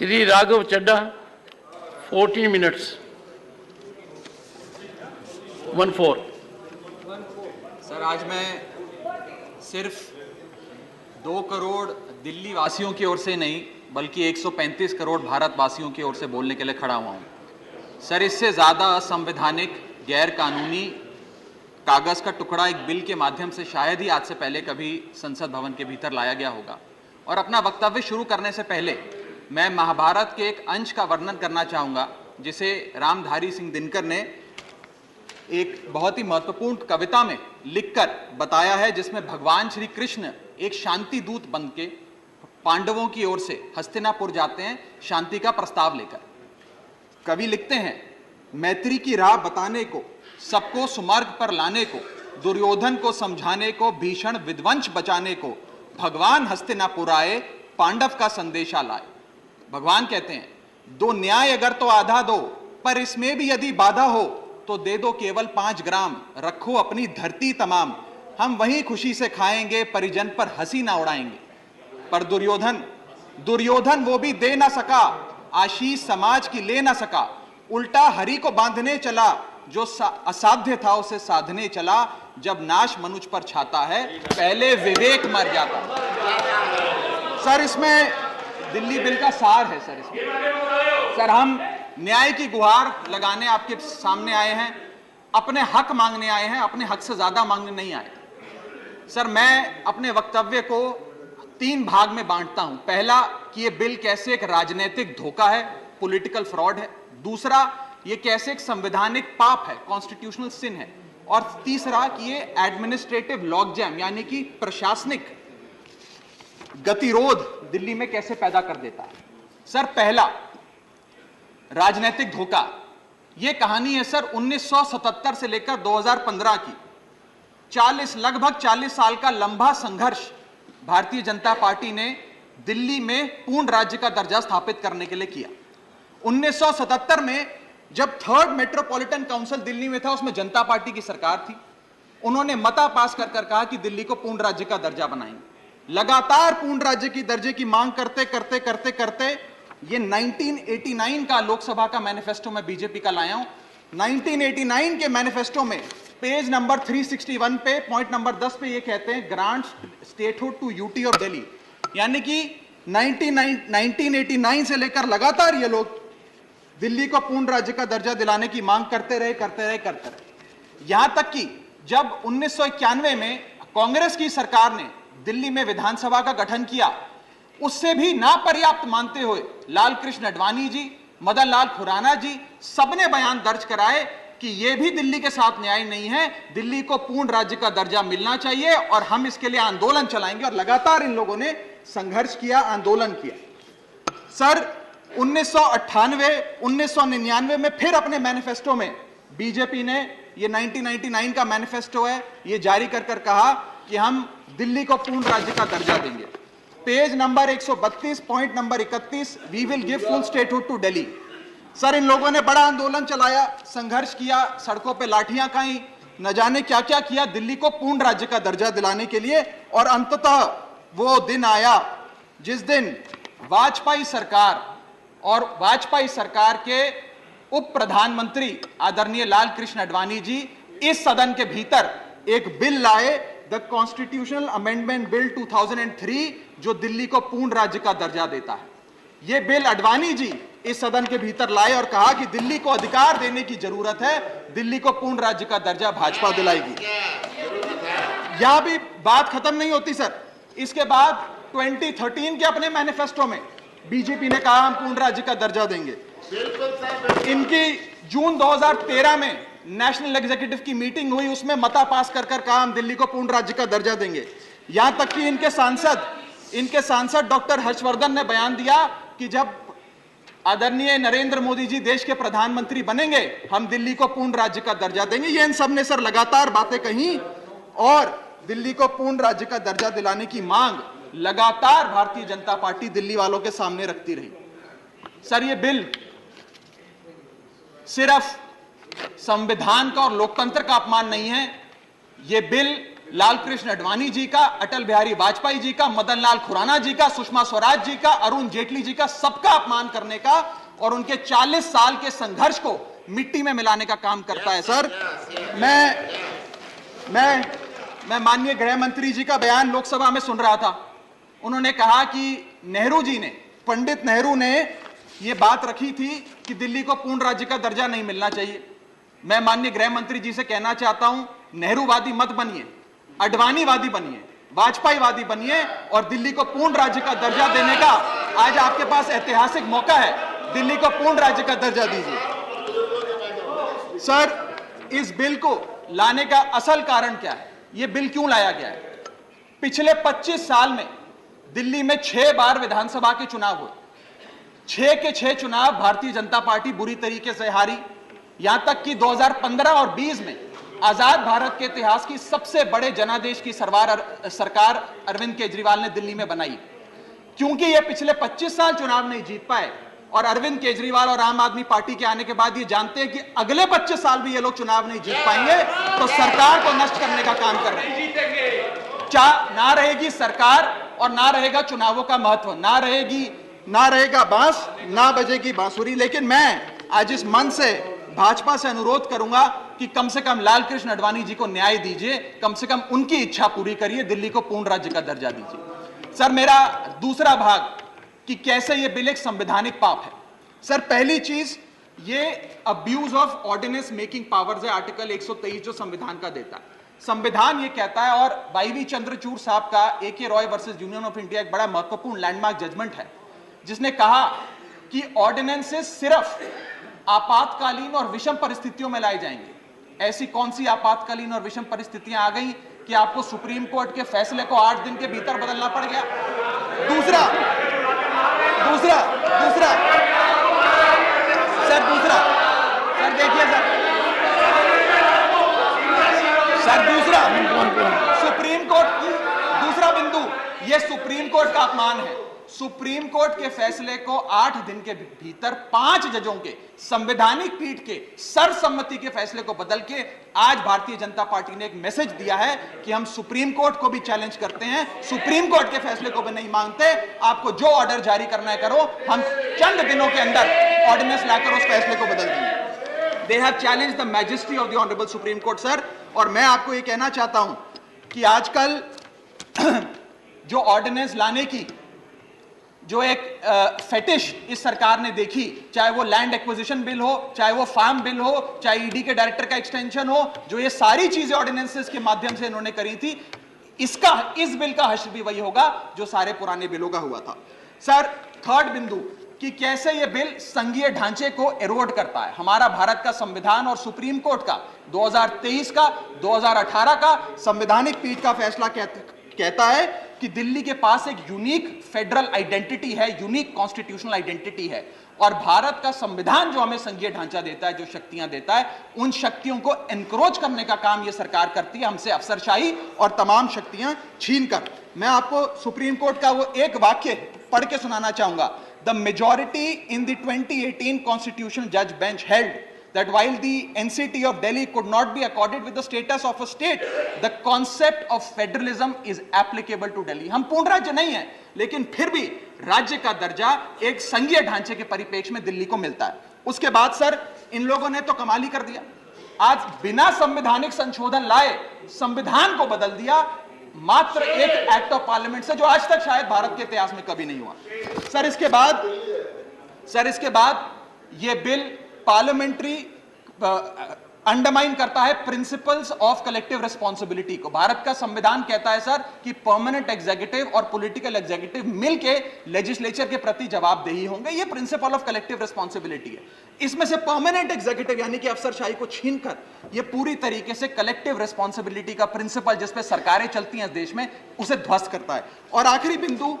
श्री राघव चड्डा 14 minutes 14। Sir, आज मैं सिर्फ 2 करोड़ दिल्ली वासियों की ओर से नहीं बल्कि 135 करोड़ भारतवासियों की ओर से बोलने के लिए खड़ा हुआ हूं। सर, इससे ज़्यादा असंवैधानिक, गैर कानूनी कागज का टुकड़ा एक बिल के माध्यम से शायद ही आज से पहले कभी संसद भवन के भीतर लाया गया होगा। और अपना वक्तव्य शुरू करने से पहले मैं महाभारत के एक अंश का वर्णन करना चाहूँगा जिसे रामधारी सिंह दिनकर ने एक बहुत ही महत्वपूर्ण कविता में लिखकर बताया है, जिसमें भगवान श्री कृष्ण एक शांति दूत बन के पांडवों की ओर से हस्तिनापुर जाते हैं शांति का प्रस्ताव लेकर। कवि लिखते हैं, मैत्री की राह बताने को, सबको सुमार्ग पर लाने को, दुर्योधन को समझाने को, भीषण विध्वंस बचाने को, भगवान हस्तिनापुर आए, पांडव का संदेशा लाए। भगवान कहते हैं, दो न्याय अगर तो आधा दो, पर इसमें भी यदि बाधा हो तो दे दो केवल 5 ग्राम, रखो अपनी धरती तमाम, हम वहीं खुशी से खाएंगे, परिजन पर हंसी ना उड़ाएंगे। पर दुर्योधन वो भी दे ना सका, आशीष समाज की ले ना सका, उल्टा हरि को बांधने चला, जो असाध्य था उसे साधने चला, जब नाश मनुष्य पर छाता है, पहले विवेक मर जाता है। सर, इसमें दिल्ली बिल का सार है। सर, हम न्याय की गुहार लगाने आपके सामने आए हैं, अपने हक मांगने आए हैं, अपने हक से ज्यादा मांगने नहीं आए। सर, मैं अपने वक्तव्य को 3 भाग में बांटता हूं। पहला कि ये बिल कैसे एक राजनीतिक धोखा है, पॉलिटिकल फ्रॉड है। दूसरा, ये कैसे एक संवैधानिक पाप है, कॉन्स्टिट्यूशनल सिन है। और तीसरा कि ये एडमिनिस्ट्रेटिव लॉकजैम यानी कि प्रशासनिक गतिरोध दिल्ली में कैसे पैदा कर देता है। सर, पहला राजनीतिक धोखा, यह कहानी है सर 1977 से लेकर 2015 की। लगभग 40 साल का लंबा संघर्ष भारतीय जनता पार्टी ने दिल्ली में पूर्ण राज्य का दर्जा स्थापित करने के लिए किया। 1977 में जब 3rd मेट्रोपॉलिटन काउंसिल दिल्ली में था, उसमें जनता पार्टी की सरकार थी। उन्होंने मता पास कर कहा कि दिल्ली को पूर्ण राज्य का दर्जा बनाएंगे। लगातार पूर्ण राज्य की दर्जे की मांग करते करते करते करते ये 1989 का लोकसभा का मैनिफेस्टो में बीजेपी का लाया हूं। 1989 के मैनिफेस्टो में पेज नंबर 361 पे पॉइंट नंबर 10 पे ये कहते हैं, ग्रांट स्टेटहुड टू यूटी और दिल्ली। यानी कि 1989 से लेकर लगातार ये लोग दिल्ली को पूर्ण राज्य का दर्जा दिलाने की मांग करते रहे। यहां तक कि जब 1991 में कांग्रेस की सरकार ने दिल्ली में विधानसभा का गठन किया, उससे भी ना पर्याप्त मानते हुए लाल कृष्ण आडवाणी जी, मदन लाल खुराना जी सबने बयान दर्ज कराए कि यह भी दिल्ली के साथ न्याय नहीं है, दिल्ली को पूर्ण राज्य का दर्जा मिलना चाहिए और हम इसके लिए आंदोलन चलाएंगे। और लगातार इन लोगों ने संघर्ष किया, आंदोलन किया। सर, 1998, 1999 में फिर अपने मैनिफेस्टो में बीजेपी ने, ये 1999 का मैनिफेस्टो है, ये जारी कर कहा कि हम दिल्ली को पूर्ण राज्य का दर्जा देंगे। Page number 132 point number 31, we will give full statehood to Delhi. Sir, इन लोगों ने बड़ा आंदोलन चलाया, संघर्ष किया, सड़कों पे लाठियां खाई, न जाने क्या क्या किया दिल्ली को पूर्ण राज्य का दर्जा दिलाने के लिए। और अंततः वो दिन आया जिस दिन वाजपेयी सरकार के उप प्रधानमंत्री आदरणीय लाल कृष्ण आडवाणी जी इस सदन के भीतर एक बिल लाए, द कॉन्स्टिट्यूशनल अमेंडमेंट बिल 2003, जो दिल्ली को पूर्ण राज्य का दर्जा देता है। यह बिल आडवाणी जी इस सदन के भीतर लाए और कहा कि दिल्ली को अधिकार देने की जरूरत है, दिल्ली को पूर्ण राज्य का दर्जा भाजपा दिलाएगी। यहां भी बात खत्म नहीं होती सर। इसके बाद 2013 के अपने मैनिफेस्टो में बीजेपी ने कहा हम पूर्ण राज्य का दर्जा देंगे। इनकी जून 2013 में नेशनल एग्जीक्यूटिव की मीटिंग हुई, उसमें मता पास कर कहा हम दिल्ली को पूर्ण राज्य का दर्जा देंगे। यहां तक कि इनके सांसद डॉक्टर हर्षवर्धन ने बयान दिया कि जब आदरणीय नरेंद्र मोदी जी देश के प्रधानमंत्री बनेंगे, हम दिल्ली को पूर्ण राज्य का दर्जा देंगे। ये इन सब ने सर लगातार बातें कही और दिल्ली को पूर्ण राज्य का दर्जा दिलाने की मांग लगातार भारतीय जनता पार्टी दिल्ली वालों के सामने रखती रही। सर, ये बिल सिर्फ संविधान का और लोकतंत्र का अपमान नहीं है, यह बिल लालकृष्ण आडवाणी जी का, अटल बिहारी वाजपेयी जी का, मदन लाल खुराना जी का, सुषमा स्वराज जी का, अरुण जेटली जी का, सबका अपमान करने का और उनके 40 साल के संघर्ष को मिट्टी में मिलाने का काम करता है। सर, मैं माननीय गृह मंत्री जी का बयान लोकसभा में सुन रहा था। उन्होंने कहा कि नेहरू जी ने, पंडित नेहरू ने यह बात रखी थी कि दिल्ली को पूर्ण राज्य का दर्जा नहीं मिलना चाहिए। मैं माननीय गृह मंत्री जी से कहना चाहता हूं, नेहरूवादी मत बनिए, आडवाणीवादी बनिए, वाजपेयीवादी बनिए और दिल्ली को पूर्ण राज्य का दर्जा देने का आज आपके पास ऐतिहासिक मौका है। दिल्ली को पूर्ण राज्य का दर्जा दीजिए। सर, इस बिल को लाने का असल कारण क्या है? यह बिल क्यों लाया गया है? पिछले 25 साल में दिल्ली में 6 बार विधानसभा के चुनाव हुए। 6 के 6 चुनाव भारतीय जनता पार्टी बुरी तरीके से हारी। यहां तक कि 2015 और 20 में आजाद भारत के इतिहास की सबसे बड़े जनादेश की सरकार अरविंद केजरीवाल ने दिल्ली में बनाई। क्योंकि ये पिछले 25 साल चुनाव नहीं जीत पाए और अरविंद केजरीवाल और आम आदमी पार्टी के आने के बाद ये जानते हैं कि अगले 25 साल भी ये लोग चुनाव नहीं जीत पाएंगे, तो सरकार को नष्ट करने का काम कर रहे हैं। ना रहेगी सरकार और ना रहेगा चुनावों का महत्व, ना रहेगा बांस, ना बजेगी बांसुरी। लेकिन मैं आज इस मंच से भाजपा से अनुरोध करूंगा कि कम से कम लालकृष्ण आडवाणी जी को न्याय दीजिए, कम से कम उनकी इच्छा पूरी करिए, दिल्ली को पूर्ण राज्य का दर्जा दीजिए। सर, मेरा दूसरा भाग कि कैसे यह बिल एक संवैधानिक पाप है। सर, पहली चीज, ये abuse of ordinance making powers है, आर्टिकल 123 जो संविधान का देता है। संविधान ये कहता है, और वाईवी चंद्रचूड़ साहब का AK Roy versus union of India एक बड़ा महत्वपूर्ण लैंडमार्क जजमेंट है, जिसने कहा कि ऑर्डिनेंसेस सिर्फ आपातकालीन और विषम परिस्थितियों में लाए जाएंगे। ऐसी कौन सी आपातकालीन और विषम परिस्थितियां आ गई कि आपको सुप्रीम कोर्ट के फैसले को 8 दिन के भीतर बदलना पड़ गया? दूसरा सर देखिए सर दूसरा सुप्रीम कोर्ट, दूसरा बिंदु, यह सुप्रीम कोर्ट का अपमान है। सुप्रीम कोर्ट के फैसले को 8 दिन के भीतर 5 जजों के संवैधानिक पीठ के सर्वसम्मति के फैसले को बदल के आज भारतीय जनता पार्टी ने एक मैसेज दिया है कि हम सुप्रीम कोर्ट को भी चैलेंज करते हैं, सुप्रीम कोर्ट के फैसले को भी नहीं मांगते, आपको जो ऑर्डर जारी करना है करो, हम चंद दिनों के अंदर ऑर्डिनेंस लाकर उस फैसले को बदल देंगे। They have challenged the majesty of the honourable supreme court. Sir, और मैं आपको यह कहना चाहता हूं कि आजकल जो ऑर्डिनेंस लाने की जो एक फेटिश इस सरकार ने देखी, चाहे वो लैंड एक्विजिशन बिल हो, चाहे वो फार्म बिल हो, चाहे ईडी के डायरेक्टर का एक्सटेंशन हो, जो ये सारी चीजें ऑर्डिनेंसेस के माध्यम से इन्होंने करी थी, इस बिल का हश्र भी वही होगा जो सारे पुराने बिलों का हुआ था। सर, थर्ड बिंदु कि कैसे ये बिल संघीय ढांचे को एरोड करता है। हमारा भारत का संविधान और सुप्रीम कोर्ट का 2023 का 2018 का संवैधानिक पीठ का फैसला कहता है कि दिल्ली के पास एक यूनिक फेडरल आइडेंटिटी है, यूनिक कॉन्स्टिट्यूशनल आइडेंटिटी है, और भारत का संविधान जो हमें संघीय ढांचा देता है, जो शक्तियां देता है, उन शक्तियों को एनक्रोच करने का काम यह सरकार करती है, हमसे अफसरशाही और तमाम शक्तियां छीनकर। मैं आपको सुप्रीम कोर्ट का वो एक वाक्य पढ़ के सुनाना चाहूंगा। The majority in the 2018 constitutional जज bench held that while the NCT of Delhi could not be accorded with the status of a state, the concept of federalism is applicable to Delhi. हम पूर्ण राज्य नहीं है, लेकिन फिर भी राज्य का दर्जा एक संघीय ढांचे के परिप्रेक्ष्य में दिल्ली को मिलता है। उसके बाद सर, इन लोगों ने तो कमाल ही कर दिया। आज बिना संवैधानिक संशोधन लाए संविधान को बदल दिया, मात्र एक एक्ट ऑफ पार्लियामेंट से, जो आज तक शायद भारत के इतिहास में कभी नहीं हुआ। सर, इसके बाद ये बिल पार्लियामेंट्री अंडरमाइन करता है प्रिंसिपल्स ऑफ कलेक्टिव रिस्पांसिबिलिटी को। भारत का संविधान कहता है सर कि परमानेंट एग्जीक्यूटिव और पॉलिटिकल एग्जीक्यूटिव मिलके लेजिस्लेचर के प्रति जवाबदेही होंगे। ये प्रिंसिपल ऑफ कलेक्टिव रिस्पांसिबिलिटी है। इसमें से परमानेंट एग्जीक्यूटिव यानी कि अफसरशाही को छीनकर ये पूरी तरीके से कलेक्टिव रिस्पांसिबिलिटी का प्रिंसिपल, जिसपे सरकारें चलती हैं इस देश में, उसे ध्वस्त करता है। और आखिरी बिंदु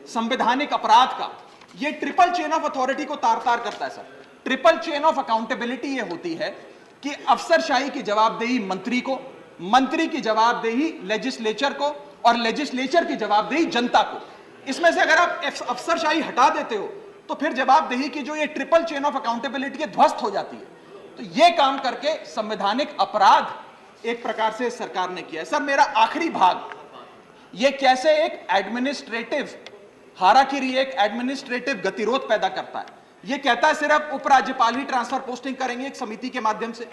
संवैधानिक अपराध का, ये ट्रिपल चेन ऑफ अथॉरिटी को तार तार करता है sir. Triple chain of accountability ये होती है कि अफसरशाही की जवाबदेही मंत्री को, मंत्री की जवाबदेही लेजिस्लेचर को, और लेजिस्लेचर की जवाबदेही जनता को। इसमें से अगर आप अफसरशाही हटा देते हो तो फिर जवाबदेही की जो ये ट्रिपल चेन ऑफ अकाउंटेबिलिटी ध्वस्त हो जाती है। तो ये काम करके संवैधानिक अपराध एक प्रकार से सरकार ने किया है। सर मेरा आखिरी भाग, ये कैसे एक एडमिनिस्ट्रेटिव हाराकिरी, एक एडमिनिस्ट्रेटिव गतिरोध पैदा करता है। ये कहता है सिर्फ उपराज्यपाल ही ट्रांसफर पोस्टिंग करेंगे एक समिति के माध्यम से,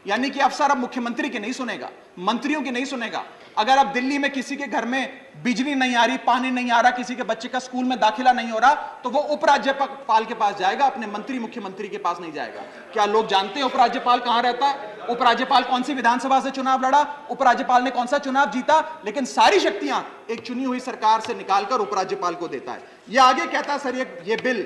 यानी कि अफसर अब मुख्यमंत्री की नहीं सुनेगा, मंत्रियों की नहीं सुनेगा। अगर अब दिल्ली में किसी के घर में बिजली नहीं आ रही, पानी नहीं आ रहा, किसी के बच्चे का स्कूल में दाखिला नहीं हो रहा, तो वो उपराज्यपाल के पास जाएगा, अपने मंत्री मुख्यमंत्री के पास नहीं जाएगा। क्या लोग जानते हैं उपराज्यपाल कहां रहता है? उपराज्यपाल कौन सी विधानसभा से चुनाव लड़ा, उपराज्यपाल ने कौन सा चुनाव जीता? लेकिन सारी शक्तियां एक चुनी हुई सरकार से निकालकर उपराज्यपाल को देता है। यह आगे कहता है सर ये बिल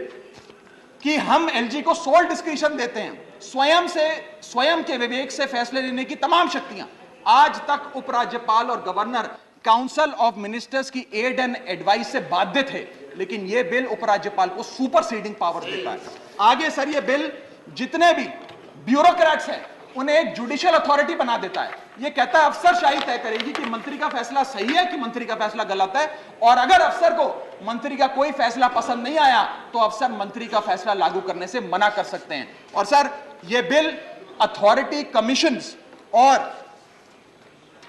कि हम एलजी को सोल डिस्क्रिशन देते हैं, स्वयं के विवेक से फैसले लेने की तमाम शक्तियां। आज तक उपराज्यपाल और गवर्नर काउंसिल ऑफ मिनिस्टर्स की एड एंड एडवाइस से बाध्य थे, लेकिन यह बिल उपराज्यपाल को सुपरसीडिंग पावर देता है। आगे सर यह बिल जितने भी ब्यूरोक्रेट्स हैं उन्हें एक जुडिशियल अथॉरिटी बना देता है। यह कहता है अफसरशाही तय करेगी कि मंत्री का फैसला सही है कि मंत्री का फैसला गलत है, और अगर अफसर को मंत्री का कोई फैसला पसंद नहीं आया तो अफसर मंत्री का फैसला लागू करने से मना कर सकते हैं। और सर यह बिल अथॉरिटी, कमीशंस और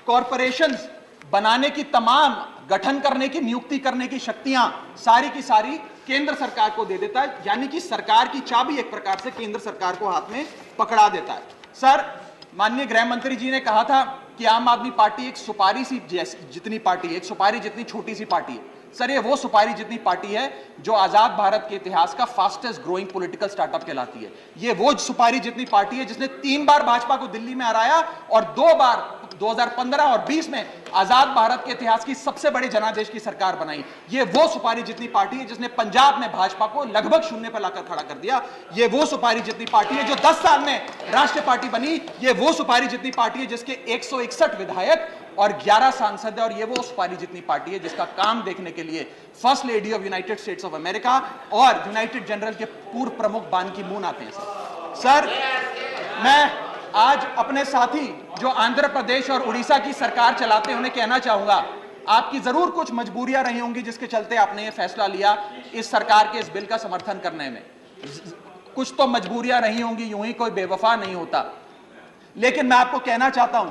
कॉरपोरेशंस बनाने की, तमाम गठन करने की, नियुक्ति करने की शक्तियां सारी की सारी केंद्र सरकार को दे देता है, यानी कि सरकार की चाबी एक प्रकार से केंद्र सरकार को हाथ में पकड़ा देता है। सर माननीय गृह मंत्री जी ने कहा था कि आम आदमी पार्टी एक सुपारी सी जितनी पार्टी है, एक सुपारी जितनी छोटी सी पार्टी है। सर ये वो सुपारी जितनी पार्टी है जो आजाद भारत के इतिहास का फास्टेस्ट ग्रोइंग पॉलिटिकल स्टार्टअप कहलाती है। ये वो सुपारी जितनी पार्टी है जिसने 3 बार भाजपा को दिल्ली में हराया और 2 बार 2015 और 20 में आजाद भारत के इतिहास की सबसे बड़ी जनादेश की सरकार बनाई। ये वो सुपारी जितनी पार्टी है जिसने पंजाब में भाजपा को लगभग शून्य पर लाकर खड़ा कर दिया। ये वो सुपारी जितनी पार्टी है जो 10 साल में राष्ट्रीय पार्टी बनी। ये वो सुपारी जितनी पार्टी है जिसके 161 विधायक और 11 सांसद है। और ये वो सुपारी जितनी पार्टी है जिसका काम देखने के लिए first lady of United states of America और यूनाइटेड जनरल के पूर्व प्रमुख बान की मून आते हैं। सर मैं आज अपने साथी जो आंध्र प्रदेश और उड़ीसा की सरकार चलाते हैं उन्हें कहना चाहूंगा, आपकी जरूर कुछ मजबूरियां रही होंगी जिसके चलते आपने ये फैसला लिया इस सरकार के इस बिल का समर्थन करने में। कुछ तो मजबूरियां रही होंगी, यूं ही कोई बेवफा नहीं होता। लेकिन मैं आपको कहना चाहता हूं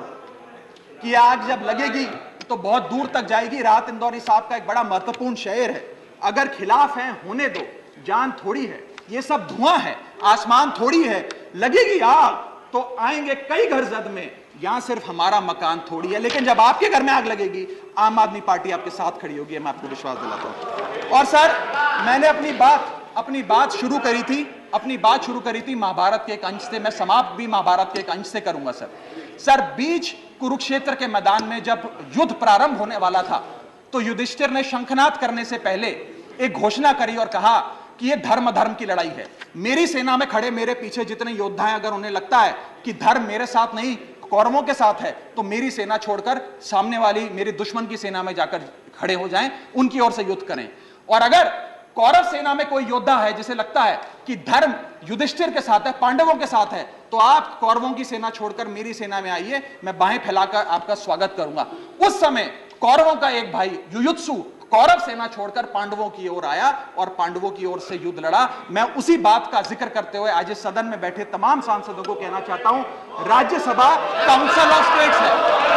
कि आग जब लगेगी तो बहुत दूर तक जाएगी। राहत इंदौरी साहब का एक बड़ा महत्वपूर्ण शेर है, अगर खिलाफ है होने दो, जान थोड़ी है, ये सब धुआं है, आसमान थोड़ी है, लगेगी आग तो आएंगे कई घर जद में, यहां सिर्फ हमारा मकान थोड़ी है। लेकिन जब आपके घर में आग लगेगी आम आदमी पार्टी आपके साथ खड़ी होगी, मैं आपको विश्वास दिलाता हूं। और सर मैंने अपनी बात शुरू करी थी महाभारत के एक अंश से, मैं समाप्त भी महाभारत के एक अंश से करूंगा। सर बीच कुरुक्षेत्र के मैदान में जब युद्ध प्रारंभ होने वाला था तो युधिष्ठिर ने शंखनाद करने से पहले एक घोषणा करी और कहा कि यह धर्म की लड़ाई है। मेरी सेना में खड़े मेरे पीछे जितने योद्धा हैं, अगर उन्हें लगता है कि धर्म मेरे साथ नहीं कौरवों के साथ है तो मेरी सेना छोड़कर सामने वाली मेरे दुश्मन की सेना में जाकर खड़े हो जाएं, उनकी ओर से युद्ध करें। और अगर कौरव सेना में कोई योद्धा है जिसे लगता है कि धर्म युधिष्ठिर के साथ है, पांडवों के साथ है, तो आप कौरवों की सेना छोड़कर मेरी सेना में आइए, मैं बाहें फैलाकर आपका स्वागत करूंगा। उस समय कौरवों का एक भाई युयुत्सु कौरव सेना छोड़कर पांडवों की ओर आया और पांडवों की ओर से युद्ध लड़ा। मैं उसी बात का जिक्र करते हुए आज इस सदन में बैठे तमाम सांसदों को कहना चाहता हूं, राज्यसभा काउंसिल ऑफ स्टेट्स है,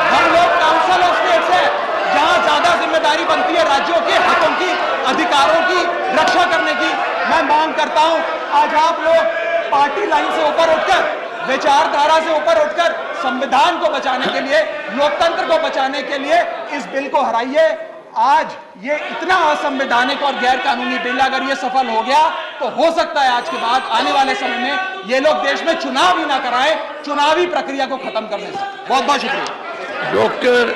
हम लोग काउंसिल ऑफ स्टेट्स है, जहां ज्यादा जिम्मेदारी बनती है राज्यों के हकों की, अधिकारों की रक्षा करने की। मैं मांग करता हूं आज आप लोग पार्टी लाइन से ऊपर उठकर, विचारधारा से ऊपर उठकर संविधान को बचाने के लिए, लोकतंत्र को बचाने के लिए इस बिल को हराइए। आज ये इतना असंवैधानिक और गैर कानूनी बिल अगर ये सफल हो गया तो हो सकता है आज के बाद आने वाले समय में ये लोग देश में चुनाव ही ना कराएं, चुनावी प्रक्रिया को खत्म करने से। बहुत बहुत शुक्रिया। डॉक्टर